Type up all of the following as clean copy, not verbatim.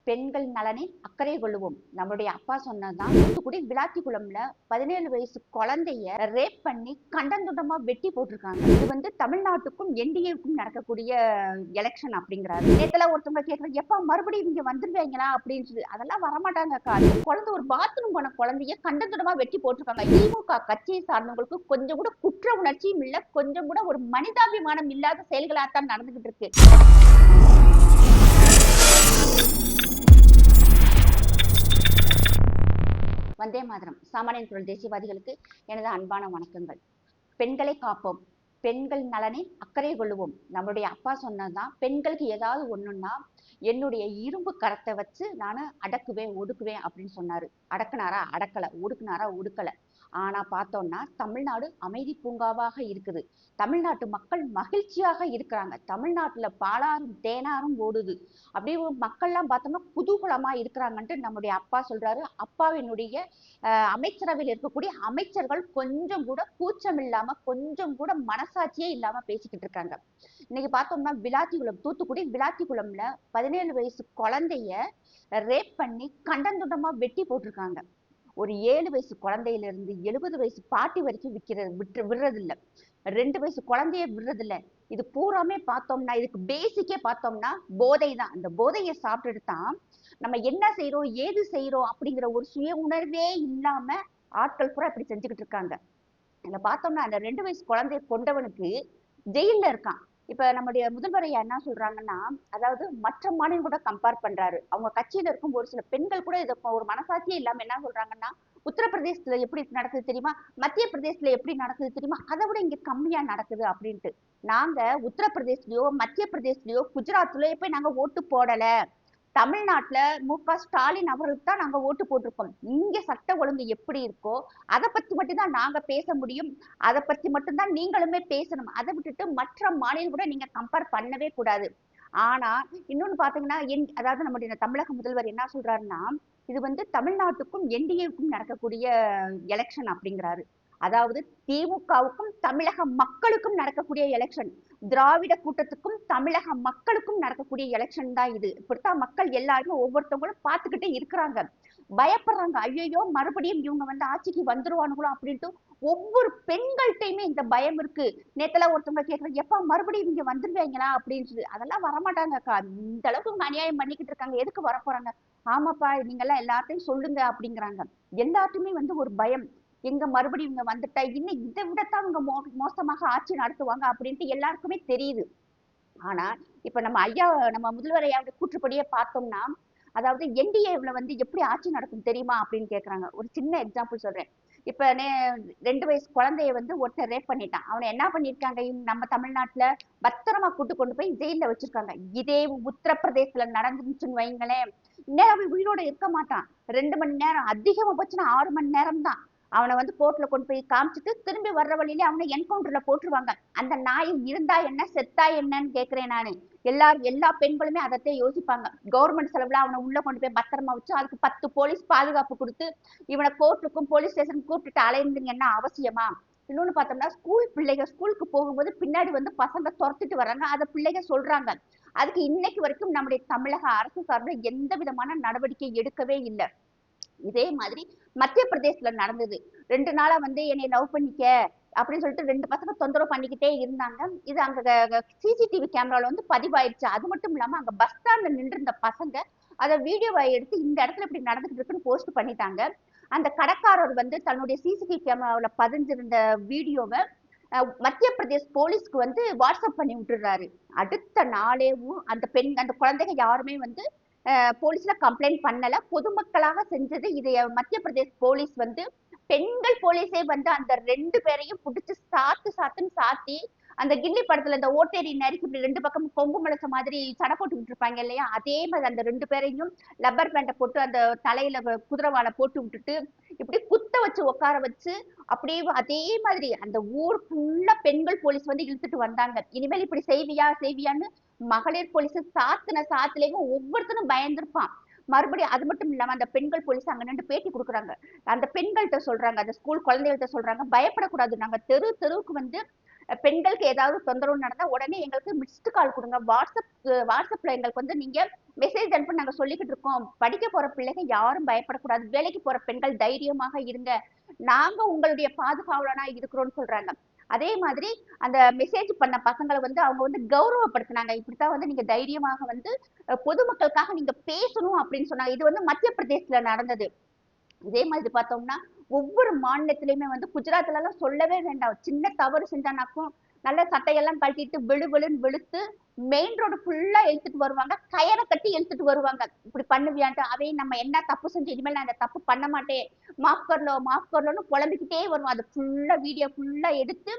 பெண்கள் நலனை அக்கறை கொள்ளுவோம். நம்மளுடைய அப்பா சொன்னதுதான். தூத்துக்குடி விளாத்திக்குளம்ல 17 வயசு குழந்தைய ரேப் பண்ணி கண்டந்துண்டமா வெட்டி போட்டிருக்காங்க. இது வந்து தமிழ்நாட்டுக்கும் என்டிஏவுக்கும் நடக்கக்கூடிய எலெக்ஷன் அப்படிங்கிறாரு. நேத்துல ஒருத்தவங்க கேட்கறாங்க, எப்பா மறுபடியும் இங்க வந்துருவீங்களா அப்படின்னு சொல்லி. அதெல்லாம் வரமாட்டாங்கக்கா. குழந்தை ஒரு பாத்ரூம் போன குழந்தைய கண்டந்துண்டமா வெட்டி போட்டிருக்காங்க. திமுக கட்சியை சார்ந்தவங்களுக்கு கொஞ்சம் கூட குற்ற உணர்ச்சியும் இல்ல, கொஞ்சம் கூட ஒரு மனிதாபிமானம் இல்லாத செயல்களாத்தான் நடந்துகிட்டு இருக்கு. வந்தே மாதரம். சாமானியன் குரல் தேசியவாதிகளுக்கு எனது அன்பான வணக்கங்கள். பெண்களை காப்போம், பெண்கள் நலனை அக்கறை கொள்ளுவோம். நம்மளுடைய அப்பா சொன்னதுதான். பெண்களுக்கு ஏதாவது ஒண்ணுன்னா என்னுடைய இரும்பு கரத்தை வச்சு நான் அடக்குவேன் ஒடுக்குவேன் அப்படின்னு சொன்னாரு. அடக்குனாரா? அடக்கல. ஒடுக்குனாரா? ஒடுக்கல. ஆனா பார்த்தோம்னா தமிழ்நாடு அமைதி பூங்காவாக இருக்குது. தமிழ்நாட்டு மக்கள் மகிழ்ச்சியாக இருக்கிறாங்க. தமிழ்நாட்டுல பாலாறும் தேனாரும் ஓடுது. அப்படியே மக்கள்லாம் பார்த்தோம்னா குதூகலமா இருக்கிறாங்கன்ட்டு நம்முடைய அப்பா சொல்றாரு. அப்பாவினுடைய அமைச்சரவையில் இருக்கக்கூடிய அமைச்சர்கள் கொஞ்சம் கூட கூச்சம் இல்லாம, கொஞ்சம் கூட மனசாட்சியே இல்லாம பேசிக்கிட்டு இருக்காங்க. இன்னைக்கு பார்த்தோம்னா விளாத்திக்குளம், தூத்துக்குடி விளாத்திக்குளம்ல 17 வயசு குழந்தைய ரேப் பண்ணி கண்டந்துண்டமா வெட்டி போட்டிருக்காங்க. ஒரு 7 வயசு குழந்தையில இருந்து 70 வயசு பாட்டி வரைக்கும் விடுறது இல்ல. 2 வயசு குழந்தைய விடுறது இல்ல. இது பூராமே பார்த்தோம்னா, இதுக்கு பேசிக்கே பார்த்தோம்னா போதை தான். அந்த போதையை சாப்பிட்டுட்டு தான் நம்ம என்ன செய்யறோம், ஏது செய்யறோம் அப்படிங்கிற ஒரு சுய உணர்வே இல்லாம ஆட்கள் பூரா இப்படி செஞ்சுக்கிட்டு இருக்காங்க. இதுல பார்த்தோம்னா அந்த 2 வயசு குழந்தைய கொண்டவனுக்கு ஜெயில்ல இருக்கான். இப்ப நம்முடைய முதல்வர் ஐயா என்ன சொல்றாங்கன்னா, அதாவது மற்ற மாநிலம் கூட கம்பேர் பண்றாரு. அவங்க கட்சியில இருக்கும் ஒரு சில பெண்கள் கூட இதை ஒரு மனசாட்சியே இல்லாம என்ன சொல்றாங்கன்னா, உத்தரப்பிரதேசத்துல எப்படி நடக்குது தெரியுமா, மத்திய பிரதேசத்துல எப்படி நடக்குது தெரியுமா, அதை விட இங்க கம்மியா நடக்குது அப்படின்ட்டு. நாங்க உத்தரப்பிரதேசலயோ மத்திய பிரதேசலயோ குஜராத்லயோ போய் நாங்க ஓட்டு போடல. தமிழ்நாட்டுல மு.க.ஸ்டாலின் அவர்களுக்கு தான் நாங்க ஓட்டு போட்டிருக்கோம். இங்க சட்ட ஒழுங்கு எப்படி இருக்கோ அதை பத்தி மட்டும்தான் நாங்க பேச முடியும். அதை பத்தி மட்டும்தான் நீங்களுமே பேசணும். அதை விட்டுட்டு மற்ற மாநிலம் கூட நீங்க கம்பேர் பண்ணவே கூடாது. ஆனா இன்னொன்னு பாத்தீங்கன்னா, அதாவது நம்முடைய தமிழக முதல்வர் என்ன சொல்றாருன்னா, இது வந்து தமிழ்நாட்டுக்கும் என்டிஏவுக்கும் நடக்கக்கூடிய எலெக்ஷன் அப்படிங்கிறாரு. அதாவது திமுகவுக்கும் தமிழக மக்களுக்கும் நடக்கக்கூடிய எலெக்ஷன், திராவிட கூட்டத்துக்கும் தமிழக மக்களுக்கும் நடக்கக்கூடிய எலெக்ஷன் தான் இது. இப்படித்தான் மக்கள் எல்லாருமே ஒவ்வொருத்தவங்களும் பார்த்துக்கிட்டே இருக்கிறாங்க. பயப்படுறாங்க. ஐயோ மறுபடியும் இவங்க வந்து ஆட்சிக்கு வந்துருவானுங்களோ அப்படின்ட்டு ஒவ்வொரு பெண்கள்கிட்டயுமே இந்த பயம் இருக்கு. நேத்தெல்லாம் ஒருத்தவங்க கேட்கறாங்க, எப்பா மறுபடியும் இங்க வந்துருவீங்களா அப்படின்னு சொல்லி. அதெல்லாம் வரமாட்டாங்கக்கா. இந்த அளவுக்கு இவங்க அநியாயம் பண்ணிக்கிட்டு இருக்காங்க, எதுக்கு வரப்போறாங்க? ஆமாப்பா நீங்க எல்லாம் எல்லார்ட்டையும் சொல்லுங்க அப்படிங்கிறாங்க. எல்லாத்துக்குமே வந்து ஒரு பயம். எங்க மறுபடியும் இவங்க வந்துட்டா இன்னும் இதை விடத்தான் இவங்க மோசமாக ஆட்சி நடத்துவாங்க அப்படின்ட்டு எல்லாருக்குமே தெரியுது. ஆனா இப்ப நம்ம ஐயா, நம்ம முதல்வர் ஐயாவுடைய கூற்றுப்படியே பார்த்தோம்னா, அதாவது என்டிஏவுல வந்து எப்படி ஆட்சி நடக்கும் தெரியுமா அப்படின்னு கேக்குறாங்க. ஒரு சின்ன எக்ஸாம்பிள் சொல்றேன். இப்ப 2 வயசு குழந்தைய வந்து ஒருத்தர் ரேப் பண்ணிட்டான். அவனை என்ன பண்ணிருக்காங்க நம்ம தமிழ்நாட்டுல பத்திரமா கூட்டு கொண்டு போய் ஜெயில வச்சிருக்காங்க. இதே உத்தரப்பிரதேசத்துல நடந்துச்சுன்னு வைங்களேன், இந்நேரம் உயிரோட இருக்க மாட்டான். 2 மணி நேரம், அதிகமா போச்சுன்னா 6 மணி நேரம் தான். அவனை வந்து கோர்ட்ல கொண்டு போய் காமிச்சிட்டு திரும்பி வர்ற வழியிலே அவனை என்கவுண்டர்ல போட்டுருவாங்க. அந்த நாய் இருந்தா என்ன செத்தா என்னன்னு கேக்குறேன் நானு. எல்லா பெண்களுமே அதைத்தான் யோசிப்பாங்க. கவர்மெண்ட் செலவுல அவனை உள்ள கொண்டு போய் பத்திரமா வச்சு அதுக்கு 10 போலீஸ் பாதுகாப்பு கொடுத்து இவனை கோர்ட்டுக்கும் போலீஸ் ஸ்டேஷனுக்கும் கூப்பிட்டுட்டு அலையுறதுங்க என்ன அவசியமா? இன்னொன்னு பார்த்தோம்னா, பிள்ளைகள் ஸ்கூலுக்கு போகும்போது பின்னாடி வந்து பசங்க துரத்திட்டு வர்றாங்க. அதை பிள்ளைங்க சொல்றாங்க. அதுக்கு இன்னைக்கு வரைக்கும் நம்முடைய தமிழக அரசு சார்பில் எந்த விதமான நடவடிக்கை எடுக்கவே இல்லை. இதே மாதிரி மத்திய பிரதேசத்துல நடந்தது. 2 நாளா வந்து என்னை லவ் பண்ணிக்க அப்படின்னு சொல்லிட்டு 2 பசங்க தொந்தரவு பண்ணிக்கிட்டே இருந்தாங்க. இது அங்க சிசிடிவி கேமரால வந்து பதிவாயிடுச்சு. அது மட்டும் இல்லாம அங்க பஸ் ஸ்டாண்ட்ல நின்று இருந்த பசங்க அதை வீடியோவை எடுத்து இந்த இடத்துல இப்படி நடந்துட்டு இருக்குன்னு போஸ்ட் பண்ணிட்டாங்க. அந்த கடைக்காரர் வந்து தன்னுடைய சிசிடிவி கேமராவில் பதிஞ்சிருந்த வீடியோவை மத்திய பிரதேஷ் போலீஸ்க்கு வந்து வாட்ஸ்அப் பண்ணி விட்டுறாரு. அடுத்த நாளேவும் அந்த குழந்தைங்க யாருமே வந்து போலீஸ்ல கம்ப்ளைண்ட் பண்ணல. பொதுமக்களாக செஞ்சது. இதை மத்திய பிரதேஷ் போலீஸ் வந்து பெண்கள் போலீஸே வந்து அந்த 2 பேரையும் பிடிச்சு சாத்துன்னு சாத்தி, அந்த கில்லி படத்துல இந்த ஓட்டேரி நறுக்கி இப்படி 2 பக்கமும் கொம்பு முளைச்ச மாதிரி சடை போட்டு விட்டுருப்பாங்க இல்லையா, அதே மாதிரி அந்த 2 பேரையும் லப்பர் பேண்டை போட்டு அந்த தலையில குதிரவாளை போட்டு விட்டுட்டு இப்படி குத்த வச்சு உட்கார வச்சு அப்படியே அதே மாதிரி அந்த ஊர் ஃபுல்லா பெண்கள் போலீஸ் வந்து இழுத்துட்டு வந்தாங்க. இனிமேல் இப்படி செய்வியான்னு மகளிர் போலீஸ் சாத்துலேயும் ஒவ்வொருத்தரும் பயந்துருப்பான். மறுபடியும் அது மட்டும் இல்லாம அந்த பெண்கள் போலீஸ் அங்க நின்று பேட்டி கொடுக்குறாங்க. அந்த பெண்கள்கிட்ட சொல்றாங்க, அந்த ஸ்கூல் குழந்தைகள்கிட்ட சொல்றாங்க, பயப்படக்கூடாது. நாங்க தெருவுக்கு வந்து பெண்களுக்கு ஏதாவது தொந்தரவு நடந்தா உடனே எங்களுக்கு மிஸ்டு கால் கொடுங்க. வாட்ஸ்அப்ல எங்களுக்கு வந்து நீங்க மெசேஜ் அனுப்பி நாங்க சொல்லிக்கிட்டு இருக்கோம். படிக்க போற பிள்ளைங்க யாரும் பயப்படக்கூடாது. வேலைக்கு போற பெண்கள் தைரியமாக இருங்க. நாங்க உங்களுடைய பாதுகாவலனா இருக்கிறோம்னு சொல்றாங்க. அதே மாதிரி அந்த மெசேஜ் பண்ண பசங்களை வந்து அவங்க வந்து கௌரவப்படுத்தினாங்க. இப்படித்தான் வந்து நீங்க தைரியமாக வந்து பொதுமக்களுக்காக நீங்க பேசணும் அப்படின்னு சொன்னாங்க. இது வந்து மத்திய பிரதேசத்துல நடந்தது. இதே மாதிரி பார்த்தோம்னா ஒவ்வொரு மாநிலத்திலயுமே வந்து குஜராத்ல எல்லாம் சொல்லவே வேண்டாம். சின்ன தவறு செஞ்சானாக்கும் நல்ல சட்டையெல்லாம் கட்டிட்டு வெளுன்னு வெளுத்து மெயின் ரோடு ஃபுல்லா இழுத்துட்டு வருவாங்க. கயரை கட்டி இழுத்துட்டு வருவாங்க. இப்படி பண்ணுவியான்ட்டு அவையும் நம்ம என்ன தப்பு செஞ்சு இனிமேல் நான் இந்த தப்பு பண்ண மாட்டேன், மாஃப் கர்லோன்னு புலம்பிக்கிட்டே வருவோம். அது ஃபுல்லா வீடியோ ஃபுல்லா எடுத்து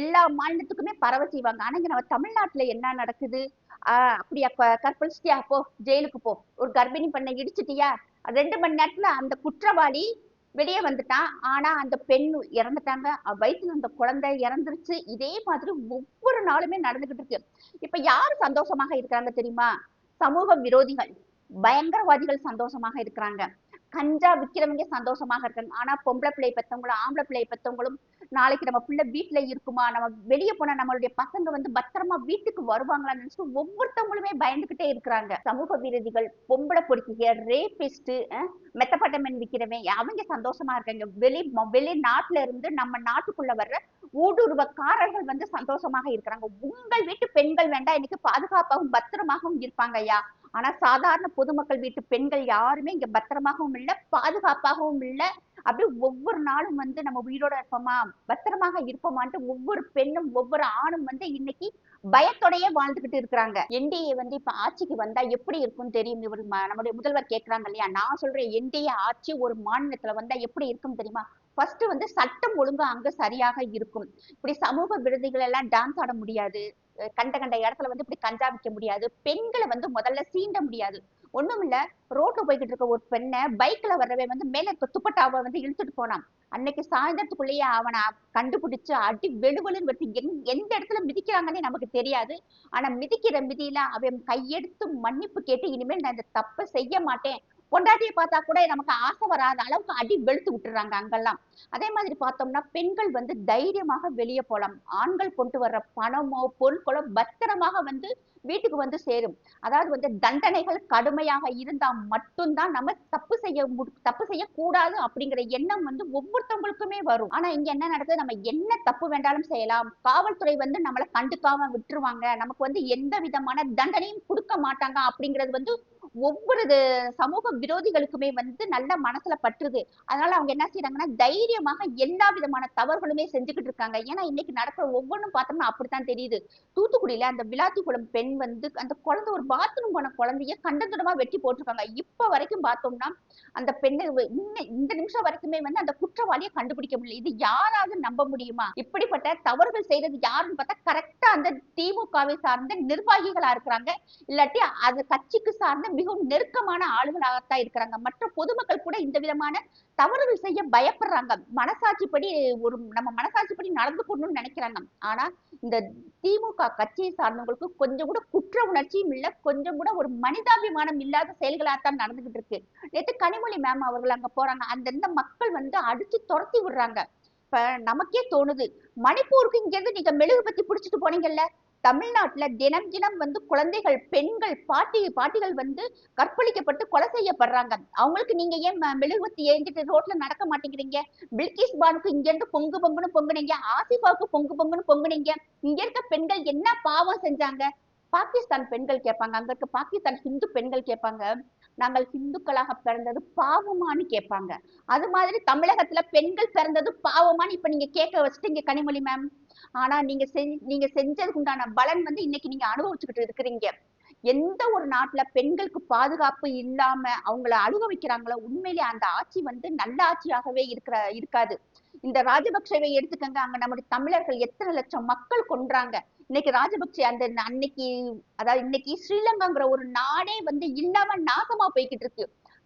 எல்லா மாநிலத்துக்குமே பரவ செய்வாங்க. ஆனா இங்க நம்ம தமிழ்நாட்டுல என்ன நடக்குது? அப்படியா கற்பழிச்சிட்டியா போ ஜெயிலுக்கு போ. ஒரு கர்ப்பிணி பெண்ணை இடிச்சிட்டியா 2 மணி நேரத்துல அந்த குற்றவாளி வெளியே வந்துட்டான். ஆனா அந்த பெண் இறந்துட்டாங்க. வயித்துல அந்த குழந்தை இறந்துருச்சு. இதே மாதிரி ஒவ்வொரு நாளுமே நடந்துகிட்டு இருக்கு. இப்ப யாரு சந்தோஷமாக இருக்கிறாங்க தெரியுமா? சமூக விரோதிகள், பயங்கரவாதிகள் சந்தோஷமாக இருக்கிறாங்க. கஞ்சா விக்கிறவங்க சந்தோஷமாக இருக்காங்க. ஆனா பொம்பளை பிள்ளை பெத்தவங்களும் ஆம்பளை பிள்ளை பெத்தவங்களும் நாளைக்கு நம்ம பிள்ளை வீட்டுல இருக்குமா, நம்ம வெளியே போனா நம்மளுடைய பசங்க வந்து பத்திரமா வீட்டுக்கு வருவாங்களான்னு நினைச்சு ஒவ்வொருத்தவங்களுமே பயந்துகிட்டே இருக்கிறாங்க. சமூக விரோதிகள், பொம்பளை பொறுக்கிக, ரேபிஸ்ட், மெத்தப்பட்டமன் விக்கிறவன் அவங்க சந்தோஷமா இருக்காங்க. வெளி நாட்டுல இருந்து நம்ம நாட்டுக்குள்ள வர்ற ஊடுருவக்காரர்கள் வந்து சந்தோஷமாக இருக்கிறாங்க. உங்கள் வீட்டு பெண்கள் வேண்டாம் இன்னைக்கு பாதுகாப்பாகவும் பத்திரமாகவும் இருப்பாங்க ஐயா. ஆனா சாதாரண பொதுமக்கள் வீட்டு பெண்கள் யாருமே இங்க பத்திரமாகவும் இல்ல, பாதுகாப்பாகவும் இல்ல. அப்படி ஒவ்வொரு நாளும் வந்து நம்ம உயிரோட இருப்போமா, பத்திரமாக இருப்போமான்ட்டு ஒவ்வொரு பெண்ணும் ஒவ்வொரு ஆணும் வந்து இன்னைக்கு பயத்தோடயே வாழ்ந்துகிட்டு இருக்கிறாங்க. என்டிஏ வந்து இப்ப ஆட்சிக்கு வந்தா எப்படி இருக்கும்னு தெரியும். இவர் நம்முடைய முதல்வர் கேட்கிறாங்க இல்லையா? நான் சொல்றேன் என்டிஏ ஆட்சி ஒரு மாநிலத்துல வந்தா எப்படி இருக்கும் தெரியுமா? ஃபர்ஸ்ட் வந்து சட்டம் ஒழுங்கு அங்க சரியாக இருக்கும். இப்படி சமூக விரோதிகள் எல்லாம் டான்ஸ் ஆட முடியாது. கண்ட கண்ட இடத்துல வந்து இப்படி கஞ்சா விற்க முடியாது. பெண்களை வந்து முதல்ல சீண்ட முடியாது. ஒண்ணும் இல்ல, ரோட்ல போய்கிட்டு இருக்க ஒரு பெண்ணை பைக்ல வர்றவே வந்து மேல துப்பட்டாவை வந்து இழுத்துட்டு போனான். அன்னைக்கு சாயந்தரத்துக்குள்ளேயே அவனை கண்டுபிடிச்சு அடி வெளுவெளுன்னு வெட்டி எந்த இடத்துல மிதிக்கிறாங்கன்னே நமக்கு தெரியாது. ஆனா மிதிக்கிற மிதியில அவன் கையெடுத்து மன்னிப்பு கேட்டு இனிமேல் நான் இந்த தப்பை செய்ய மாட்டேன், பொண்டாட்டியை பார்த்தா கூட நமக்கு ஆசை வராத அளவுக்கு அடி வெளுத்து விட்டுறாங்க அங்கெல்லாம். அதே மாதிரி பார்த்தோம்னா பெண்கள் வந்து தைரியமாக வெளியே போலாம். ஆண்கள் கொண்டு வர்ற பணமோ பொருட்களோ பத்திரமாக வந்து வீட்டுக்கு வந்து சேரும். அதாவது வந்து தண்டனைகள் கடுமையாக இருந்தா மட்டும்தான் நம்ம தப்பு செய்யக்கூடாது அப்படிங்கிற எண்ணம் வந்து ஒவ்வொருத்தவங்களுக்குமே வரும். ஆனா இங்க என்ன நடக்குது? நம்ம என்ன தப்பு வேண்டாலும் செய்யலாம், காவல்துறை வந்து நம்மளை கண்டுக்காம விட்டுருவாங்க, நமக்கு வந்து எந்த விதமான தண்டனையும் கொடுக்க மாட்டாங்க அப்படிங்கிறது வந்து ஒவ்வொரு சமூக விரோதிகளுக்குமே வந்து நல்ல மனசுல பற்றுது. அதனால அவங்க என்ன செய்யறாங்கன்னா தைரியமாக எல்லா விதமான தவறுகளுமே செஞ்சுக்கிட்டு இருக்காங்க. ஏன்னா இன்னைக்கு நடக்கிற ஒவ்வொன்றும் பார்த்தோம்னா அப்படித்தான் தெரியுது. தூத்துக்குடியில அந்த விளாத்திக்குளம் பெண் வந்து அந்த குழந்தை ஒரு பாத்ரூம் போன குழந்தைய கண்டந்துடமா வெட்டி போட்டிருக்காங்க. இப்ப வரைக்கும் பார்த்தோம்னா அந்த பெண்ணை இந்த நிமிஷம் வரைக்குமே வந்து அந்த குற்றவாளியை கண்டுபிடிக்க முடியல. இது யாராவது நம்ப முடியுமா? இப்படிப்பட்ட தவறுகள் செய்யறது யாருன்னு பார்த்தா கரெக்டா அந்த திமுகவை சார்ந்த நிர்வாகிகளா இருக்கிறாங்க. இல்லாட்டி அது கட்சிக்கு சார்ந்த மிகவும் நெருக்கமான ஆளுகளாகத்தான் இருக்கிறாங்க. மற்ற பொதுமக்கள் கூட இந்த விதமான தவறுகள் செய்ய பயப்படுறாங்க. மனசாட்சிப்படி நம்ம மனசாட்சிப்படி நடந்து கொள்ளணும்னு நினைக்கிறாங்க. ஆனா இந்த திமுக கட்சியை சார்ந்தவங்களுக்கு கொஞ்சம் கூட குற்ற உணர்ச்சியும் இல்ல, கொஞ்சம் கூட ஒரு மனிதாபிமானம் இல்லாத செயல்களாத்தான் நடந்துகிட்டு இருக்கு. நேற்று கனிமொழி மேம் அவர்கள் அங்க போறாங்க. அந்த மக்கள் வந்து அடிச்சு துரத்தி விடுறாங்க. இப்ப நமக்கே தோணுது, மணிப்பூருக்கு இங்க இருந்து நீங்க மெழுகுபத்தி பிடிச்சிட்டு போனீங்கல்ல, தமிழ்நாட்டுல தினம் தினம் வந்து குழந்தைகள், பெண்கள், பாட்டிகள் வந்து கற்பழிக்கப்பட்டு கொலை செய்யப்படுறாங்க. அவங்களுக்கு நீங்க ஏன் மெழுகுவத்தி ஏந்திட்டு ரோட்ல நடக்க மாட்டேங்கிறீங்க? பில்கிஸ் பானுக்கு இங்க இருந்து பொங்கு பொங்குன்னு பொங்குனீங்க, ஆசிஃபாவுக்கு பொங்கு பொங்குன்னு பொங்குனீங்க. இங்க இருக்க பெண்கள் என்ன பாவம் செஞ்சாங்க? பாகிஸ்தான் பெண்கள் கேட்பாங்க, அங்க இருக்க பாகிஸ்தான் ஹிந்து பெண்கள் கேட்பாங்க, நாங்கள் ஹிந்துக்களாக பிறந்தது பாவமான்னு கேட்பாங்க. அது மாதிரி தமிழகத்துல பெண்கள் பிறந்தது பாவமான்னு இப்ப நீங்க கேட்க வச்சுட்டீங்க கனிமொழி மேம். ஆனா நீங்க செஞ்சதுக்கு உண்டான பலன் வந்து இன்னைக்கு நீங்க அனுபவிச்சுக்கிட்டு இருக்கிறீங்க. எந்த ஒரு நாட்டுல பெண்களுக்கு பாதுகாப்பு இல்லாம அவங்கள அழுக வைக்கிறாங்களோ உண்மையிலேயே அந்த ஆட்சி வந்து நல்ல ஆட்சியாகவே இருக்காது. இந்த ராஜபக்சேவை எடுத்துக்கங்க, அங்க நம்முடைய தமிழர்கள் எத்தனை லட்சம் மக்கள் கொன்றாங்க. இன்னைக்கு ராஜபக்சே அந்த அன்னைக்கு, அதாவது இன்னைக்கு ஸ்ரீலங்காங்கிற ஒரு நாடே வந்து இல்லாம நாசமா போய்கிட்டு இருக்கு.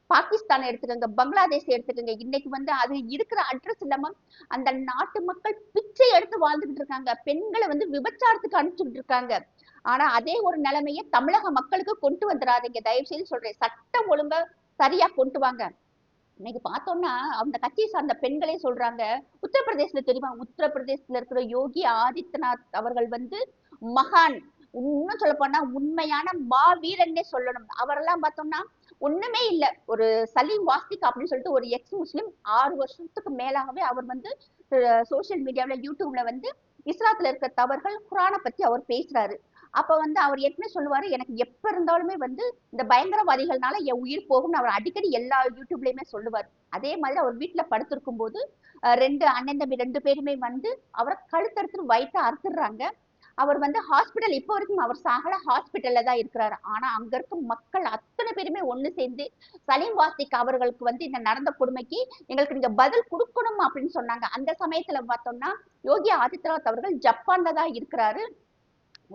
பாகிஸ்தான் எடுத்துக்கோங்க, பங்களாதேஷ் எடுத்துக்கோங்க, இன்னைக்கு வந்து அது இருக்கிற அட்ரஸ் இல்லாம அந்த நாட்டு மக்கள் பிச்சை எடுத்து வாழ்ந்துகிட்டு இருக்காங்க. பெண்களை வந்து விபச்சாரத்துக்கு அனுப்பிச்சுட்டு இருக்காங்க. ஆனா அதே ஒரு நிலைமையை தமிழக மக்களுக்கு கொண்டு வந்துடாதீங்க, தயவு செய்து சொல்றேன். சட்டம் ஒழுங்கா சரியா கொண்டு வாங்க. இன்னைக்கு பார்த்தோம்னா அந்த கட்சியை சார்ந்த பெண்களே சொல்றாங்க, உத்தரப்பிரதேசல தெரியுமா, உத்தரப்பிரதேசத்துல இருக்கிற யோகி ஆதித்யநாத் அவர்கள் வந்து மகான், இன்னும் சொல்ல போனா உண்மையான மாவீரன்னே சொல்லணும். அவரெல்லாம் பார்த்தோம்னா ஒண்ணுமே இல்ல. ஒரு சலீம் வாஸ்திக் அப்படின்னு சொல்லிட்டு ஒரு எக்ஸ் முஸ்லிம் 6 வருஷத்துக்கு மேலாகவே அவர் வந்து சோசியல் மீடியாவில் யூடியூப்ல வந்து இஸ்லாத்துல இருக்க தவறுகள் குரானை பத்தி அவர் பேசுறாரு. அப்ப வந்து அவர் ஏற்கனவே சொல்லுவாரு, எனக்கு எப்ப இருந்தாலுமே வந்து இந்த பயங்கரவாதிகள்னால என் உயிர் போகும்னு அவர் அடிக்கடி எல்லா யூடியூப்லயுமே சொல்லுவார். அதே மாதிரி அவர் வீட்டுல படுத்திருக்கும் போது 2 அண்ணன் தம்பி 2 பேருமே வந்து அவரை கழுத்தறுத்து வயிற்ற அறுத்துடுறாங்க. அவர் வந்து ஹாஸ்பிட்டல் இப்போ வரைக்கும் அவர் சாகல, ஹாஸ்பிட்டல்ல தான் இருக்கிறாரு. ஆனா அங்க இருக்கும் மக்கள் அத்தனை பேருமே ஒண்ணு சேர்ந்து சலீம் வாஸ்திக் அவர்களுக்கு வந்து இந்த நடந்த கொடுமைக்கு எங்களுக்கு நீங்க பதில் கொடுக்கணும் அப்படின்னு சொன்னாங்க. அந்த சமயத்துல பார்த்தோம்னா யோகி ஆதித்யநாத் அவர்கள் ஜப்பான்ல தான் இருக்கிறாரு.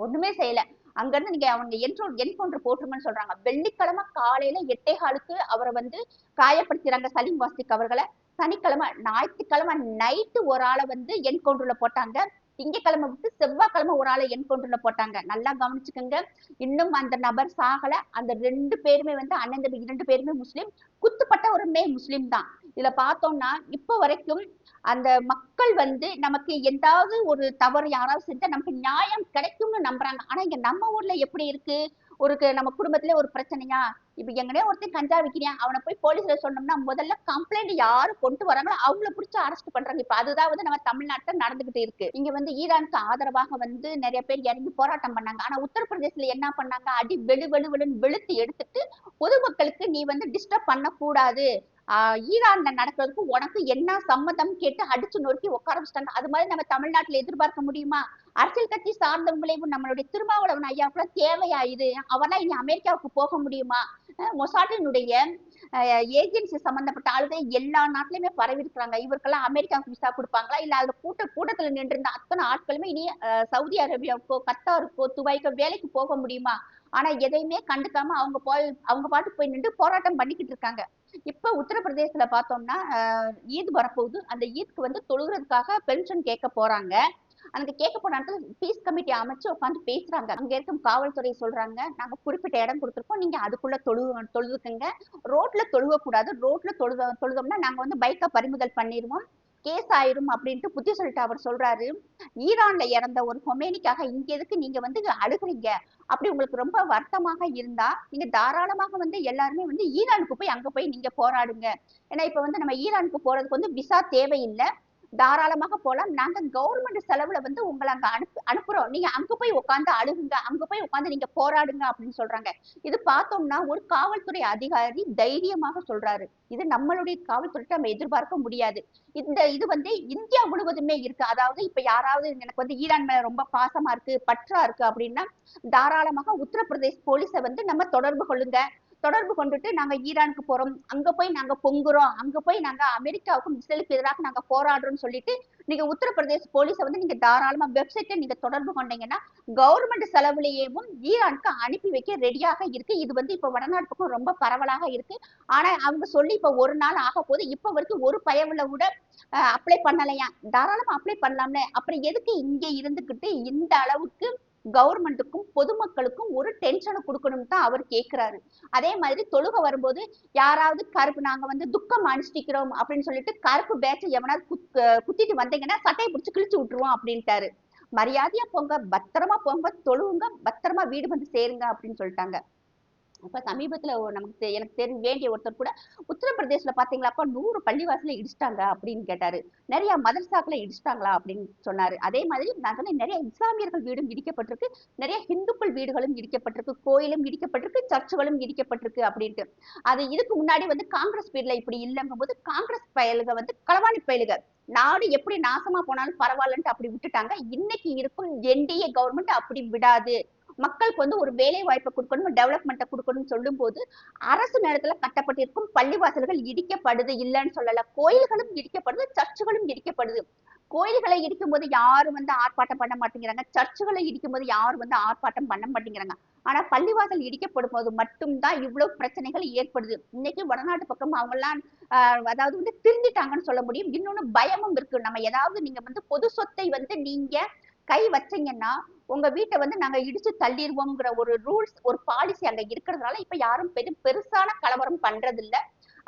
ஒண்ணுமே செய்யல. அங்க இருந்து நீங்க அவங்க என்கவுண்டர் போட்டுருங்கன்னு சொல்றாங்க. வெள்ளிக்கிழமை காலையில 8:15க்கு அவரை வந்து காயப்படுத்துறாங்க சலீம் வாஸ்திக் அவர்களை. சனிக்கிழமை ஞாயிற்றுக்கிழமை நைட்டு ஒரு ஆளை வந்து என்கவுண்டர்ல போட்டாங்க. திங்கக்கிழமை விட்டு செவ்வாய்க்கிழமை ஒரு ஆளை என்கவுண்டர்ல போட்டாங்க. நல்லா கவனிச்சுக்கோங்க. இன்னும் அந்த நபர் சாகல. அந்த 2 பேருமே வந்து அண்ணன் தம்பி 2 பேருமே முஸ்லீம். குத்துப்பட்ட ஒரு முஸ்லீம் தான். இதுல பார்த்தோம்னா இப்ப வரைக்கும் அந்த மக்கள் வந்து நமக்கு ஏதாவது ஒரு தவறு யாராவது செஞ்சா நமக்கு நியாயம் கிடைக்கும்னு நம்புறாங்க. ஆனா இங்க நம்ம ஊர்ல எப்படி இருக்கு? நம்ம குடும்பத்திலே ஒரு பிரச்சனையா, இப்ப எங்கனே ஒருத்தன் கஞ்சா விக்கிறான், அவனை போய் போலீஸ்ல சொன்னோம்னா முதல்ல கம்ப்ளைண்ட் யாரு கொண்டு வராங்களோ அவங்கள பிடிச்சு அரெஸ்ட் பண்றாங்க. இப்ப அதுதான் வந்து நம்ம தமிழ்நாட்டுல நடந்துகிட்டு இருக்கு. இங்க வந்து ஈரானுக்கு ஆதரவாக வந்து நிறைய பேர் இறங்கி போராட்டம் பண்ணாங்க. ஆனா உத்தரப்பிரதேசல என்ன பண்ணாங்க? அடி வெளு வெளு வெளுன்னு வெளுத்து எடுத்துட்டு பொதுமக்களுக்கு நீ வந்து டிஸ்டர்ப் பண்ணக்கூடாது, ஈரான்ல நடக்கிறதுக்கு உனக்கு என்ன சம்மதம் கேட்டு அடிச்சு நொறுக்கி உட்கார வச்சுட்டாங்க. அது மாதிரி நம்ம தமிழ்நாட்டுல எதிர்பார்க்க முடியுமா? அரசியல் கட்சி சார்ந்தவங்களையும் நம்மளுடைய திருமாவளவன் ஐயாவுக்குள்ள தேவையா இது? அவெல்லாம் இனி அமெரிக்காவுக்கு போக முடியுமா? மொசாட்டினுடைய ஏஜென்சி சம்பந்தப்பட்ட ஆளுகள் எல்லா நாட்டிலுமே பரவி இருக்கிறாங்க. இவருக்கெல்லாம் அமெரிக்காவுக்கு விசா கொடுப்பாங்களா? இல்ல அதுல கூட்டத்துல நின்று இருந்த அத்தனை ஆட்களுமே இனி சவுதி அரேபியாவுக்கோ கத்தாருக்கோ துபாய்க்கோ வேலைக்கு போக முடியுமா? ஆனா எதையுமே கண்டுக்காம அவங்க பாட்டு போய் நின்று போராட்டம் பண்ணிக்கிட்டு இருக்காங்க. இப்ப உத்தரப்பிரதேசத்துல பார்த்தோம்னா ஈத் வரப்போகுது. அந்த ஈத்க்கு வந்து தொழுகிறதுக்காக பென்ஷன் கேட்க போறாங்க. அங்க கேட்க போன இடத்துல பீஸ் கமிட்டி அமைச்சு உட்காந்து பேசுறாங்க. அங்க இருக்கும் காவல்துறை சொல்றாங்க, நாங்க குறிப்பிட்ட இடம் கொடுத்துருக்கோம், நீங்க அதுக்குள்ள தொழுதுக்குங்க. ரோட்ல தொழுவ கூடாது. ரோட்ல தொழுதோம்னா நாங்க வந்து பைக்கை பறிமுதல் பண்ணிடுவோம், கேஸ் ஆயிரும் அப்படின்ட்டு புத்தி சொல்லிட்டு அவர் சொல்றாரு. ஈரான்ல இறந்த ஒரு ஹொமேனிக்காக இங்க எதுக்கு நீங்க வந்து அழுகுறீங்க? அப்படி உங்களுக்கு ரொம்ப வருத்தமாக இருந்தா நீங்க தாராளமாக வந்து எல்லாருமே வந்து ஈரானுக்கு போய் அங்க போய் நீங்க போராடுங்க. ஏன்னா இப்ப வந்து நம்ம ஈரானுக்கு போறதுக்கு வந்து விசா தேவையில்லை, தாராளமாக போலாம். நாங்க கவர்மெண்ட் செலவுல வந்து உங்களை அங்க அனுப்புறோம், நீங்க அங்க போய் உட்காந்து அழுகுங்க, அங்க போய் உட்காந்து நீங்க போராடுங்க அப்படின்னு சொல்றாங்க. இது பார்த்தோம்னா ஒரு காவல்துறை அதிகாரி தைரியமாக சொல்றாரு. இது நம்மளுடைய காவல்துறைக்கு நம்ம எதிர்பார்க்க முடியாது. இது வந்து இந்தியா முழுவதுமே இருக்கு. அதாவது இப்ப யாராவது எனக்கு வந்து ஈரான் மேல ரொம்ப பாசமா இருக்கு, பற்றா இருக்கு அப்படின்னா தாராளமாக உத்தரப்பிரதேஷ் போலீஸை வந்து நம்ம தொடர்பு கொள்ளுங்க. தொடர்பு கொண்டுட்டு நாங்க ஈரானுக்கு போறோம், அங்க போய் நாங்க பொங்குறோம், அங்க போய் நாங்க அமெரிக்காவுக்கும் இஸ்ரேலுக்கு எதிராக நாங்க போராடுறோம்னு சொல்லிட்டு நீங்க உத்தரப்பிரதேச போலீஸை வந்து நீங்க தாராளமா வெப்சைட்ல நீங்க தொடர்பு கொண்டீங்கன்னா கவர்மெண்ட் செலவுலயேவும் ஈரானுக்கு அனுப்பி வைக்க ரெடியாக இருக்கு. இது வந்து இப்ப வடநாட்டு பக்கம் ரொம்ப பரவலாக இருக்கு. ஆனா அவங்க சொல்லி இப்ப ஒரு நாள் ஆக போது இப்ப வரைக்கும் ஒரு பயவுல கூட அப்ளை பண்ணலையா? தாராளமா அப்ளை பண்ணலாம்ல. அப்புறம் எதுக்கு இங்க இருந்துகிட்டு இந்த அளவுக்கு கவர்மெண்ட்டுக்கும் பொதுமக்களுக்கும் ஒரு டென்ஷனை கொடுக்கணும் தான் அவர் கேட்கிறாரு. அதே மாதிரி தொழுக வரும்போது யாராவது கருப்பு நாங்க வந்து துக்கம் அனுஷ்டிக்கிறோம் அப்படின்னு சொல்லிட்டு கருப்பு பேட்சை எவனாவது குத்திட்டு வந்தீங்கன்னா சட்டையை பிடிச்சு கிழிச்சு விட்டுருவோம் அப்படின்ட்டாரு. மரியாதையா போங்க, பத்திரமா போங்க, தொழுவுங்க, பத்திரமா வீடு வந்து சேருங்க அப்படின்னு சொல்லிட்டாங்க. அப்ப சமீபத்துல நமக்கு எனக்கு வேண்டிய ஒருத்தர் கூட உத்தரப்பிரதேசல பாத்தீங்களாப்பா 100 பள்ளிவாசல இடிச்சிட்டாங்க அப்படின்னு கேட்டாரு. நிறைய மதரசாக்களை இடிச்சிட்டாங்களா அப்படின்னு சொன்னாரு. அதே மாதிரி நான் சொன்னேன், நிறைய இஸ்லாமியர்கள் வீடும் இடிக்கப்பட்டிருக்கு, நிறைய இந்துக்கள் வீடுகளும் இடிக்கப்பட்டிருக்கு, கோயிலும் இடிக்கப்பட்டிருக்கு, சர்ச்சுகளும் இடிக்கப்பட்டிருக்கு அப்படின்ட்டு. அது இதுக்கு முன்னாடி வந்து காங்கிரஸ் பீரியட்ல இப்படி இல்லைங்கும் போது காங்கிரஸ் பயலுக வந்து களவாணி பயலுக நாடு எப்படி நாசமா போனாலும் பரவாயில்லன்ட்டு அப்படி விட்டுட்டாங்க. இன்னைக்கு இருக்கும் என்டிஏ கவர்மெண்ட் அப்படி விடாது. மக்களுக்கு வந்து ஒரு வேலை வாய்ப்பை கொடுக்கணும், டெவலப்மெண்ட்டை கொடுக்கணும்னு சொல்லும் போது அரசு நேரத்துல கட்டப்பட்டிருக்கும் பள்ளிவாசல்கள் இடிக்கப்படுது, இல்லைன்னு சொல்லல. கோயில்களும் இடிக்கப்படுது, சர்ச்சுகளும் இடிக்கப்படுது. கோயில்களை இடிக்கும் போது யாரும் வந்து ஆர்ப்பாட்டம் பண்ண மாட்டேங்கிறாங்க, சர்ச்சுகளை இடிக்கும் போது யாரும் வந்து ஆர்ப்பாட்டம் பண்ண மாட்டேங்கிறாங்க. ஆனா பள்ளிவாசல் இடிக்கப்படும் போது மட்டும்தான் இவ்வளவு பிரச்சனைகள் ஏற்படுது. இன்னைக்கு வடநாட்டு பக்கம் அவங்க எல்லாம் அதாவது வந்து திருந்திட்டாங்கன்னு சொல்ல முடியும். இன்னொன்னு பயமும் இருக்கு. நம்ம ஏதாவது நீங்க வந்து பொது சொத்தை வந்து நீங்க கை வச்சீங்கன்னா உங்க வீட்டை வந்து நாங்க இடிச்சு தள்ளிடுவோம்ங்கிற ஒரு ரூல்ஸ் ஒரு பாலிசி அங்க இருக்கிறதுனால இப்ப யாரும் பெருசான கலவரம் பண்றது இல்ல.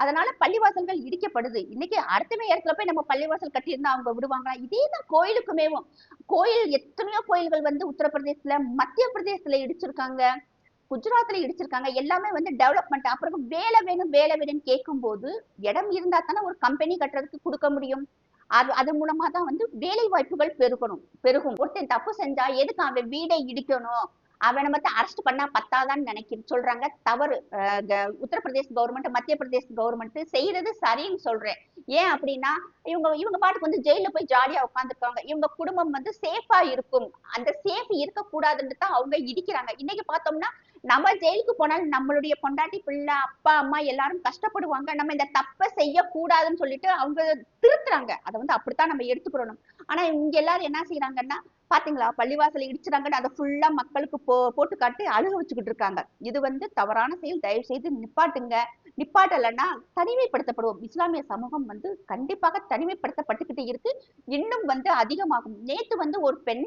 அதனால பள்ளிவாசல்கள் இடிக்கப்படுது. இன்னைக்கு அடுத்த இடத்துல போய் நம்ம பள்ளிவாசல் கட்டியிருந்தா அவங்க விடுவாங்களா? இதேதான் கோயிலுக்குமேவும். கோயில் எத்தனையோ கோயில்கள் வந்து உத்தரப்பிரதேசத்துல, மத்திய பிரதேசத்துல இடிச்சிருக்காங்க. குஜராத்ல இடிச்சிருக்காங்க. எல்லாமே வந்து டெவலப்மெண்ட். அப்புறம் வேலை வேணும், வேலை வேணும்னு கேட்கும்போது, இடம் இருந்தா தானே ஒரு கம்பெனி கட்டுறதுக்கு குடுக்க முடியும். அது மூலமா தான் வந்து வேலை வாய்ப்புகள் பெருகும். ஒருத்தன் தப்பு செஞ்சா எதுக்கு அவன் வீடை இடிக்கணும்? அவனை மட்டும் அரெஸ்ட் பண்ணா பத்தாதான்னு சொல்றாங்க. தவறு. உத்தரப்பிரதேச கவர்மெண்ட், மத்திய பிரதேச கவர்மெண்ட் செய்யறது சரின்னு சொல்றேன். ஏன் அப்படின்னா, இவங்க இவங்க பாட்டுக்கு வந்து ஜெயில போய் ஜாலியா உட்காந்துருக்காங்க. இவங்க குடும்பம் வந்து சேஃபா இருக்கும். அந்த சேஃப் இருக்கக்கூடாதுன்னு தான் அவங்க இடிக்கிறாங்க. இன்னைக்கு பார்த்தோம்னா, நம்ம ஜெயிலுக்கு போனாலும் நம்மளுடைய பொண்டாட்டி, பிள்ளை, அப்பா, அம்மா எல்லாரும் கஷ்டப்படுவாங்க. நம்ம இந்த தப்பை செய்யக்கூடாதுன்னு சொல்லிட்டு அவங்க திருத்துறாங்க. அதை வந்து அப்படித்தான் நம்ம எடுத்துக்கிறோம். ஆனா இங்க எல்லாரும் என்ன செய்யறாங்கன்னா, பாத்தீங்களா பள்ளிவாசலை இடிச்சுறாங்கன்னு அதை ஃபுல்லா மக்களுக்கு போட்டு காட்டி அழுக வச்சுக்கிட்டு இருக்காங்க. இது வந்து தவறான செயல். தயவு செய்து நிப்பாட்டுங்க. நிப்பாட்டலைன்னா தனிமைப்படுத்தப்படுவோம். இஸ்லாமிய சமூகம் வந்து கண்டிப்பாக தனிமைப்படுத்தப்பட்டுக்கிட்டு இருக்கு. இன்னும் வந்து அதிகமாகும். நேத்து வந்து ஒரு பெண்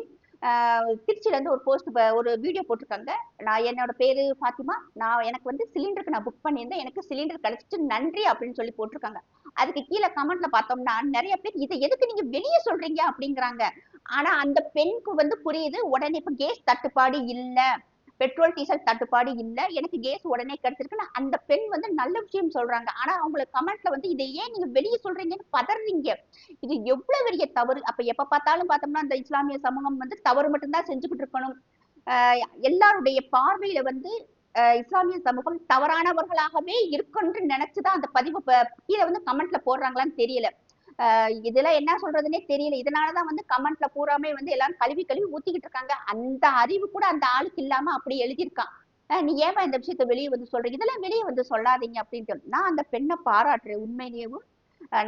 திருச்சியில இருந்து ஒரு போஸ்ட், ஒரு வீடியோ போட்டிருக்காங்க. என்னோட பேரு ஃபாத்திமா, எனக்கு வந்து சிலிண்டருக்கு நான் புக் பண்ணியிருந்தேன், எனக்கு சிலிண்டர் கிடைச்சிட்டு நன்றி அப்படின்னு சொல்லி போட்டிருக்காங்க. அதுக்கு கீழே கமெண்ட்ல பார்த்தோம்னா நிறைய பேர் இதை எதுக்கு நீங்க வெளியே சொல்றீங்க அப்படிங்கிறாங்க. ஆனா அந்த பெண்ணுக்கு வந்து புரியுது, உடனே இப்ப கேஸ் தட்டுப்பாடு இல்ல, பெட்ரோல் டீசல் தட்டுப்பாடு இல்ல, எனக்கு கேஸ் உடனே கிடைச்சிருக்குன்னு அந்த பெண் வந்து நல்ல விஷயம் சொல்றாங்க. ஆனா அவங்கள கமெண்ட்ல வந்து இதை ஏன் நீங்க வெளியே சொல்றீங்கன்னு பதறீங்க. இது எவ்வளவு பெரிய தவறு. அப்ப எப்ப பார்த்தாலும் பார்த்தோம்னா அந்த இஸ்லாமிய சமூகம் வந்து தவறு மட்டும்தான் செஞ்சுக்கிட்டு இருக்கணும். எல்லாருடைய பார்வையில வந்து இஸ்லாமிய சமூகம் தவறானவர்களாகவே இருக்குன்னு நினைச்சுதான் அந்த பதிவு கீழே வந்து கமெண்ட்ல போடுறாங்களான்னு தெரியல. இதுல என்ன சொல்றதுன்னே தெரியல. இதனாலதான் வந்து கமெண்ட்ல பூராமே வந்து எல்லாரும் கழுவி கழுவி ஊத்திக்கிட்டு இருக்காங்க. அந்த அறிவு கூட அந்த ஆளுக்கு இல்லாம அப்படி எழுதியிருக்கான். நீ ஏமா இந்த விஷயத்த வெளியே வந்து சொல்றீங்க, இதெல்லாம் வெளியே வந்து சொல்லாதீங்க அப்படின்ட்டு நான் அந்த பெண்ணை பாராட்டுறேன். உண்மையிலேயும்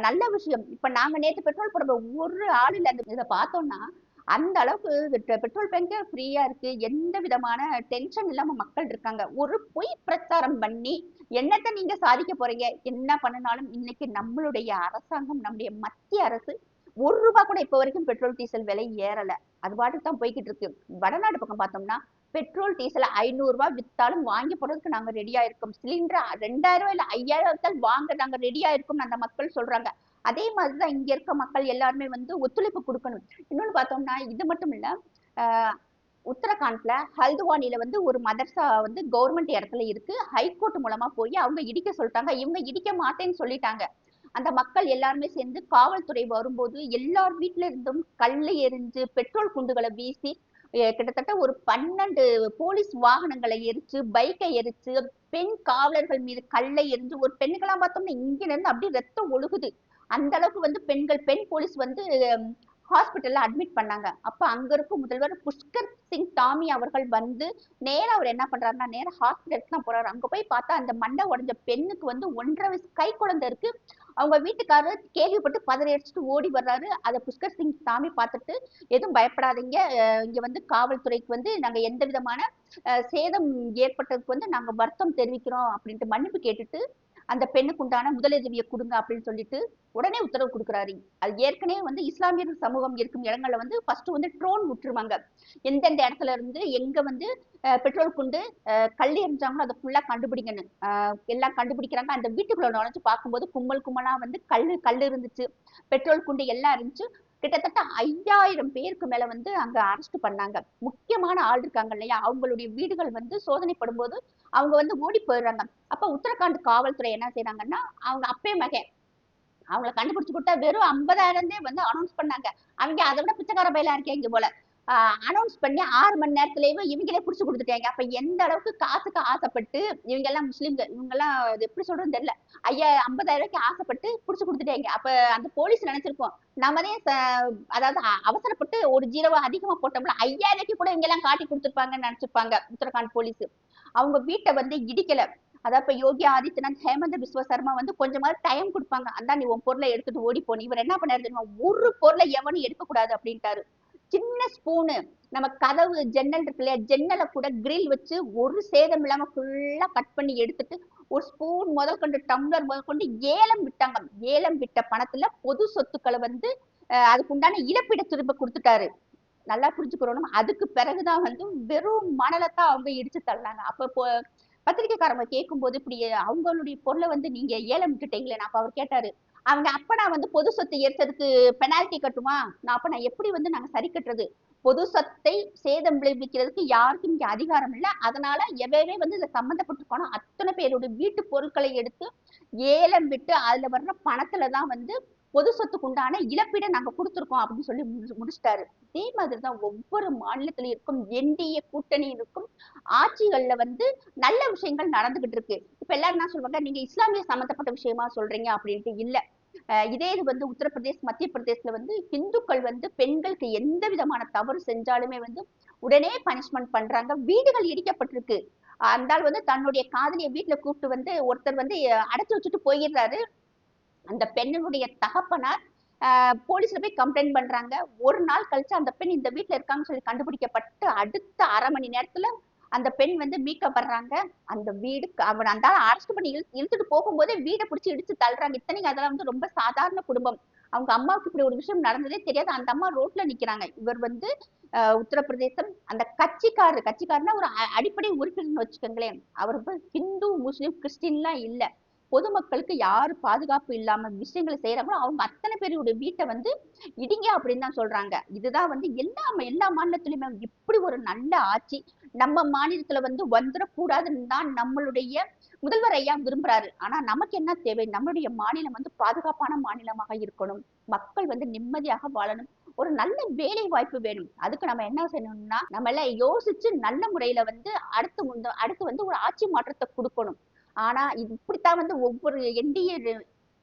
நல்ல விஷயம். இப்ப நாங்க நேத்து பெட்ரோல் போடுற ஒரு ஆள் இல்ல. இதை பார்த்தோம்னா அந்த அளவுக்கு பெட்ரோல் பங்க் ஃப்ரீயா இருக்கு. எந்த விதமான டென்ஷன் இல்லாம மக்கள் இருக்காங்க. ஒரு பொய் பிரச்சாரம் பண்ணி என்னத்த நீங்க சாதிக்க போறீங்க? என்ன பண்ணினாலும் இன்னைக்கு நம்மளுடைய அரசாங்கம், நம்முடைய மத்திய அரசு ரூபாய் கூட இப்ப வரைக்கும் பெட்ரோல் டீசல் விலை ஏறல. அது பாட்டுக்கு தான் போய்கிட்டு இருக்கு. வடநாடு பக்கம் பார்த்தோம்னா பெட்ரோல் டீசல் 500 வித்தாலும் வாங்கி போடுறதுக்கு நாங்க ரெடியா இருக்கோம். சிலிண்டர் 2000 இல்ல 5000 வாங்க நாங்க ரெடியா இருக்கோம் அந்த மக்கள் சொல்றாங்க. அதே மாதிரிதான் இங்க இருக்க மக்கள் எல்லாருமே வந்து ஒத்துழைப்பு கொடுக்கணும். இன்னொன்னு பார்த்தோம்னா இது மட்டும் இல்ல, உத்தரகாண்ட்ல ஹல்துவானில வந்து ஒரு மதர்சா வந்து கவர்மெண்ட் இடத்துல இருக்கு. ஹைகோர்ட் மூலமா போய் அவங்க இடிக்க சொல்லிட்டாங்க. இவங்க இடிக்க மாட்டேன்னு சொல்லிட்டாங்க. அந்த மக்கள் எல்லாருமே சேர்ந்து காவல்துறை வரும்போது எல்லார் வீட்டுல இருந்தும் கல்லை எரிஞ்சு, பெட்ரோல் குண்டுகளை வீசி, கிட்டத்தட்ட ஒரு 12 போலீஸ் வாகனங்களை எரிச்சு, பைக்கை எரிச்சு, பெண் காவலர்கள் மீது கல்லை எரிஞ்சு, ஒரு பெண்ணுக்கெல்லாம் பார்த்தோம்னா இங்கில இருந்து அப்படியே ரத்தம் ஒழுகுது. அந்த அளவுக்கு வந்து பெண் போலீஸ் வந்து ஹாஸ்பிட்டல்ல அட்மிட் பண்ணாங்க. அப்ப அங்க இருக்கும் முதல்வர் புஷ்கர் சிங் தாமி அவர்கள் வந்து நேரா அவர் என்ன பண்றாருன்னா, நேரா ஹாஸ்பிட்டலுக்கு தான் போறாரு. அங்க போய் பார்த்தா அந்த மண்டை உடைஞ்ச பெண்ணுக்கு வந்து 1.5 வயசு கை குழந்தை இருக்கு. அவங்க வீட்டுக்காரர் கேள்விப்பட்டு பதறி அடிச்சுட்டு ஓடி வர்றாரு. அதை புஷ்கர் சிங் தாமி பார்த்துட்டு, எதுவும் பயப்படாதீங்க, இங்க வந்து காவல்துறைக்கு வந்து நாங்க எந்த விதமான சேதம் ஏற்பட்டதுக்கு வந்து நாங்க வருத்தம் தெரிவிக்கிறோம் அப்படின்ட்டு மன்னிப்பு கேட்டுட்டு அந்த பெண்ணுக்கு உண்டான முதலுதவியை கொடுங்க அப்படின்னு சொல்லிட்டு உடனே உத்தரவு கொடுக்குறாரு. அது ஏற்கனவே வந்து இஸ்லாமியர் சமூகம் இருக்கும் இடங்கள்ல வந்து ஃபர்ஸ்ட் வந்து ட்ரோன் விட்டுருவாங்க. எந்தெந்த இடத்துல இருந்து எங்க வந்து பெட்ரோல் குண்டு கல் எரிஞ்சாங்களோ அதை ஃபுல்லா கண்டுபிடிங்கன்னு எல்லாம் கண்டுபிடிக்கிறாங்க. அந்த வீட்டுக்குள்ள நுழைஞ்சு பார்க்கும்போது கும்பல் கும்பலா வந்து கல் இருந்துச்சு, பெட்ரோல் குண்டு எல்லாம் இருந்துச்சு. கிட்டத்தட்ட 5000 பேருக்கு மேல வந்து அங்க அரெஸ்ட் பண்ணாங்க. முக்கியமான ஆள் இருக்காங்க இல்லையா, அவங்களுடைய வீடுகள் வந்து சோதனைப்படும் போது அவங்க வந்து ஓடி போயிடுறாங்க. அப்ப உத்தரகாண்ட் காவல்துறை என்ன செய்யறாங்கன்னா, அவங்க அப்பே மகன் அவங்களை கண்டுபிடிச்சு கொடுத்தா வெறும் 50,000 வந்து அனௌன்ஸ் பண்ணாங்க. அவங்க அதை விட பிச்சைக்கார பயிலா இருக்கீங்க போல. அனௌன்ஸ் பண்ணி 6 மணி நேரத்திலேயே இவங்களே புடிச்சு கொடுத்துட்டாங்க. அப்ப எந்த அளவுக்கு காசுக்கு ஆசைப்பட்டு இவங்க எல்லாம் முஸ்லீம்கள், இவங்க எல்லாம் எப்படி சொல்றதுன்னு தெரியல, 50,000 ஆசைப்பட்டு புடிச்சு கொடுத்துட்டாங்க. அப்ப அந்த போலீஸ் நினைச்சிருக்கோம், நம்மதே அதாவது அவசரப்பட்டு ஒரு ஜீரோவா அதிகமா போட்டோம்ல, 5,000 கூட இவங்க எல்லாம் காட்டி கொடுத்துருப்பாங்கன்னு நினைச்சிருப்பாங்க உத்தரகாண்ட் போலீஸ். அவங்க வீட்டை வந்து இடிக்கல. அதான் இப்ப யோகி ஆதித்யநாத், ஹேமந்த பிஸ்வ சர்மா வந்து கொஞ்சமாவது டைம் கொடுப்பாங்க. அதான் நீ உன் பொருளை எடுத்துட்டு ஓடி போன. இவர் என்ன பண்ணாரு தெரியுமா, ஒரு பொருளை எவனும் எடுக்கக்கூடாது அப்படின்ட்டாரு. சின்ன ஸ்பூனு, நம்ம கதவு ஜன்னல் இருக்கு இல்லையா, ஜன்னலை கூட கிரில் வச்சு ஒரு சேதம் இல்லாம ஃபுல்லா கட் பண்ணி எடுத்துட்டு, ஒரு ஸ்பூன் முதல் கொண்டு டம்ளர் முதல் கொண்டு ஏலம் விட்டாங்க. ஏலம் விட்ட பணத்துல பொது சொத்துக்களை வந்து அதுக்கு உண்டான இழப்பீடு திரும்ப கொடுத்துட்டாரு. நல்லா புரிஞ்சுக்கிறோம். அதுக்கு பிறகுதான் வந்து வெறும் மணலத்தான் அவங்க இடிச்சு தள்ளாங்க. அப்ப பத்திரிக்கைக்காரங்க கேட்கும்போது இப்படி அவங்களுடைய பொருளை வந்து நீங்க ஏலம் விட்டுட்டீங்களே, அப்ப அவர் கேட்டாரு, அவங்க அப்பனா வந்து பொது சொத்து எரிச்சதுக்கு பெனால்டி கட்டுமா? நான் எப்படி வந்து நாங்க சரி கட்டுறது? பொது சொத்தை சேதம் விளைவிக்கிறதுக்கு யாருக்கும் இங்க அதிகாரம் இல்ல. அதனால எவையவே வந்து இதுல சம்பந்தப்பட்டிருக்கானோ அத்தனை பேருடைய வீட்டு பொருட்களை எடுத்து ஏலம் விட்டு அதுல வர்ற பணத்துலதான் வந்து பொது சொத்துக்கு உண்டான இழப்பீடை நாங்க கொடுத்துருக்கோம் அப்படின்னு சொல்லி முடிச்சிட்டாரு. இதே மாதிரிதான் ஒவ்வொரு மாநிலத்திலும் இருக்கும் என்டிஏ கூட்டணி இருக்கும் ஆட்சிகள்ல வந்து நல்ல விஷயங்கள் நடந்துகிட்டு இருக்கு. இப்ப எல்லாரும் என்ன சொல்லுவாங்க, நீங்க இஸ்லாமிய சம்பந்தப்பட்ட விஷயமா சொல்றீங்க அப்படின்ட்டு. இல்ல, இதே இது வந்து உத்தரப்பிரதேஷ், மத்திய பிரதேசல வந்து இந்துக்கள் வந்து பெண்களுக்கு எந்த விதமான தவறு செஞ்சாலுமே வந்து உடனே பனிஷ்மெண்ட் பண்றாங்க. வீடுகள் இடிக்கப்பட்டிருக்கு. அந்த ஆள் வந்து தன்னுடைய காதலிய வீட்டுல கூப்பிட்டு வந்து ஒருத்தர் வந்து அடைச்சு வச்சுட்டு போயிடுறாரு. அந்த பெண்ணினுடைய தகப்பனார் போலீஸ்ல போய் கம்ப்ளைண்ட் பண்றாங்க. ஒரு நாள் கழிச்சு அந்த பெண் இந்த வீட்டுல இருக்காங்கன்னு சொல்லி கண்டுபிடிக்கப்பட்டு அடுத்த 1/2 மணி நேரத்துல அந்த பெண் வந்து மீட்கப்படுறாங்க. அந்த வீடு அவன் அந்த அரெஸ்ட் பண்ணி இழுத்துட்டு போகும்போதே வீடை பிடிச்சி இடிச்சு தள்ளுறாங்க. இத்தனைக்கு அதெல்லாம் வந்து ரொம்ப சாதாரண குடும்பம். அவங்க அம்மாவுக்கு இப்படி ஒரு விஷயம் நடந்ததே தெரியாது. அந்த அம்மா ரோட்ல நிக்கிறாங்க. இவர் வந்து உத்தரப்பிரதேசம் அந்த கட்சிக்காருன்னா ஒரு அடிப்படை உறுப்பினர்னு வச்சுக்கோங்களேன். அவர் வந்து ஹிந்து, முஸ்லிம், கிறிஸ்டின்லாம் இல்ல. பொதுமக்களுக்கு யாரு பாதுகாப்பு இல்லாம விஷயங்களை செய்யறாங்களோ அவங்க அத்தனை பேருடைய வீட்டை வந்து இடிங்க அப்படின்னு தான் சொல்றாங்க. இதுதான் வந்து எல்லா மாநிலத்திலுமே இப்படி ஒரு நல்ல ஆட்சி நம்ம மாநிலத்துல வந்து வந்துடக்கூடாதுன்னு தான் நம்மளுடைய முதல்வர் ஐயா விரும்புறாரு. ஆனா நமக்கு என்ன தேவை, நம்மளுடைய மாநிலம் வந்து பாதுகாப்பான மாநிலமாக இருக்கணும், மக்கள் வந்து நிம்மதியாக வாழணும், ஒரு நல்ல வேலை வாய்ப்பு வேணும். அதுக்கு நம்ம என்ன செய்யணும்னா நம்ம எல்லாம் யோசிச்சு நல்ல முறையில வந்து அடுத்து வந்து ஒரு ஆட்சி மாற்றத்தை கொடுக்கணும். ஆனா இது இப்படித்தான் வந்து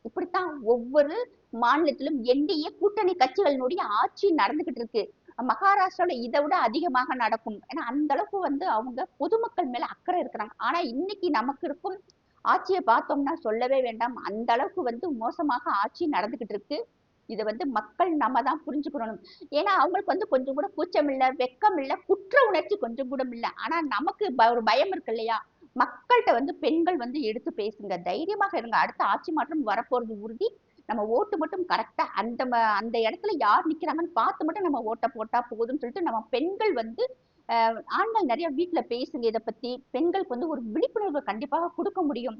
இப்படித்தான் ஒவ்வொரு மாநிலத்திலும் என்டிஏ கூட்டணி கட்சிகளினுடைய ஆட்சி நடந்துகிட்டு இருக்கு. மகாராஷ்டிரால இதை விட அதிகமாக நடக்கும். ஏன்னா அந்த அளவுக்கு வந்து அவங்க பொதுமக்கள் மேல அக்கறை இருக்கிறாங்க. ஆனா இன்னைக்கு நமக்கு இருக்கும் ஆட்சியை பார்த்தோம்னா சொல்லவே வேண்டாம். அந்த அளவுக்கு வந்து மோசமாக ஆட்சி நடந்துகிட்டு இருக்கு. இதை வந்து மக்கள் நம்ம தான் புரிஞ்சுக்கணும். ஏன்னா அவங்களுக்கு வந்து கொஞ்சம் கூட கூச்சம் இல்ல, வெக்கம் இல்ல, குற்ற உணர்ச்சி கொஞ்சம் கூட இல்ல. ஆனா நமக்கு ஒரு பயம் இருக்கு இல்லையா? மக்கள்கிட்ட வந்து பெண்கள் வந்து எடுத்து பேசுங்க, தைரியமாக இருங்க. அடுத்த ஆட்சி மாற்றம் வரப்போறது உறுதி. நம்ம ஓட்டு மட்டும் கரெக்டா அந்த இடத்துல யார் நிக்கிறாங்கன்னு பார்த்து மட்டும் நம்ம ஓட்ட போட்டா போதும்னு சொல்லிட்டு நம்ம பெண்கள் வந்து ஆண்கள் நிறைய வீட்டுல பேசுங்க. இதை பத்தி பெண்களுக்கு வந்து ஒரு விழிப்புணர்வு கண்டிப்பாக கொடுக்க முடியும்.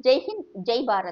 ஜெய்ஹிந்த், ஜெய் பாரத்.